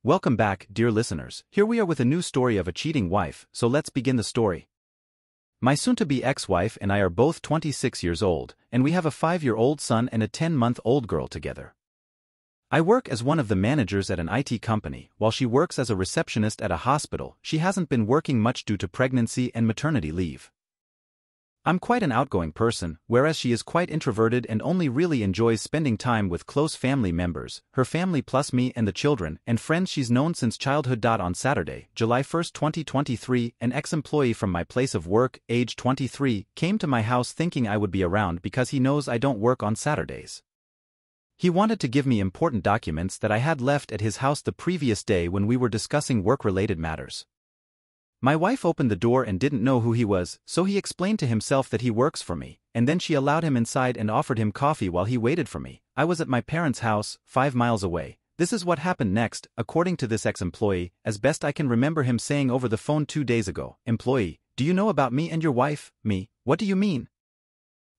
Welcome back, dear listeners. Here we are with a new story of a cheating wife, so let's begin the story. My soon-to-be ex-wife and I are both 26 years old, and we have a 5-year-old son and a 10-month-old girl together. I work as one of the managers at an IT company, while she works as a receptionist at a hospital. She hasn't been working much due to pregnancy and maternity leave. I'm quite an outgoing person, whereas she is quite introverted and only really enjoys spending time with close family members, her family plus me and the children, and friends she's known since childhood. On Saturday, July 1, 2023, an ex-employee from my place of work, age 23, came to my house thinking I would be around because he knows I don't work on Saturdays. He wanted to give me important documents that I had left at his house the previous day when we were discussing work-related matters. My wife opened the door and didn't know who he was, so he explained to himself that he works for me, and then she allowed him inside and offered him coffee while he waited for me. I was at my parents' house, 5 miles away. This is what happened next, according to this ex-employee, as best I can remember him saying over the phone 2 days ago. Employee: do you know about me and your wife? Me: what do you mean?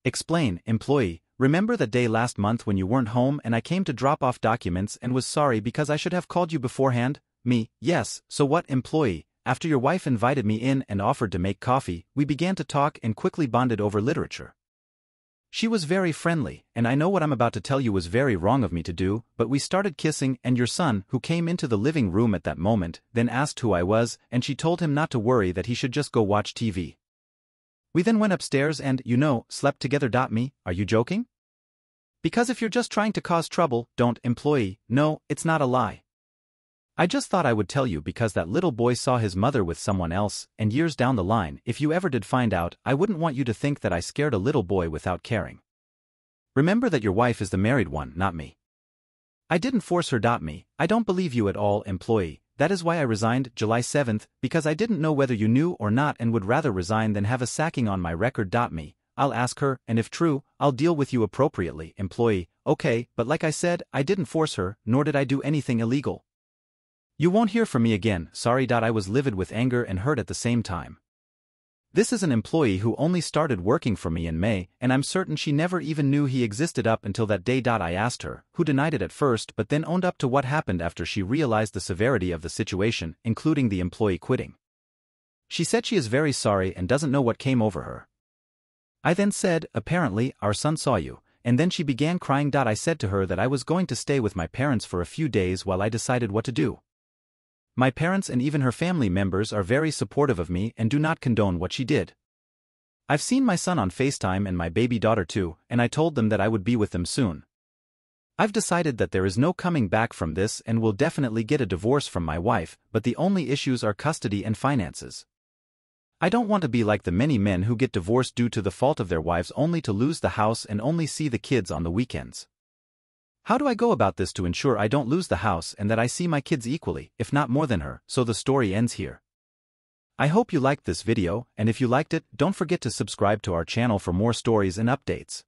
Explain. Employee: remember that day last month when you weren't home and I came to drop off documents and was sorry because I should have called you beforehand? Me: yes, so what? Employee: after your wife invited me in and offered to make coffee, we began to talk and quickly bonded over literature. She was very friendly, and I know what I'm about to tell you was very wrong of me to do, but we started kissing, and your son, who came into the living room at that moment, then asked who I was, and she told him not to worry, that he should just go watch TV. We then went upstairs and, slept together. Me: are you joking? Because if you're just trying to cause trouble, don't. Employee: no, it's not a lie. I just thought I would tell you because that little boy saw his mother with someone else, and years down the line, if you ever did find out, I wouldn't want you to think that I scared a little boy without caring. Remember that your wife is the married one, not me. I didn't force her. Me: I don't believe you at all. Employee: that is why I resigned July 7th, because I didn't know whether you knew or not and would rather resign than have a sacking on my record. Me: I'll ask her, and if true, I'll deal with you appropriately. Employee: okay, but like I said, I didn't force her, nor did I do anything illegal. You won't hear from me again. Sorry. I was livid with anger and hurt at the same time. This is an employee who only started working for me in May, and I'm certain she never even knew he existed up until that day. I asked her, who denied it at first but then owned up to what happened after she realized the severity of the situation, including the employee quitting. She said she is very sorry and doesn't know what came over her. I then said, apparently, our son saw you, and then she began crying. I said to her that I was going to stay with my parents for a few days while I decided what to do. My parents and even her family members are very supportive of me and do not condone what she did. I've seen my son on FaceTime and my baby daughter too, and I told them that I would be with them soon. I've decided that there is no coming back from this and will definitely get a divorce from my wife, but the only issues are custody and finances. I don't want to be like the many men who get divorced due to the fault of their wives only to lose the house and only see the kids on the weekends. How do I go about this to ensure I don't lose the house and that I see my kids equally, if not more than her? So the story ends here. I hope you liked this video, and if you liked it, don't forget to subscribe to our channel for more stories and updates.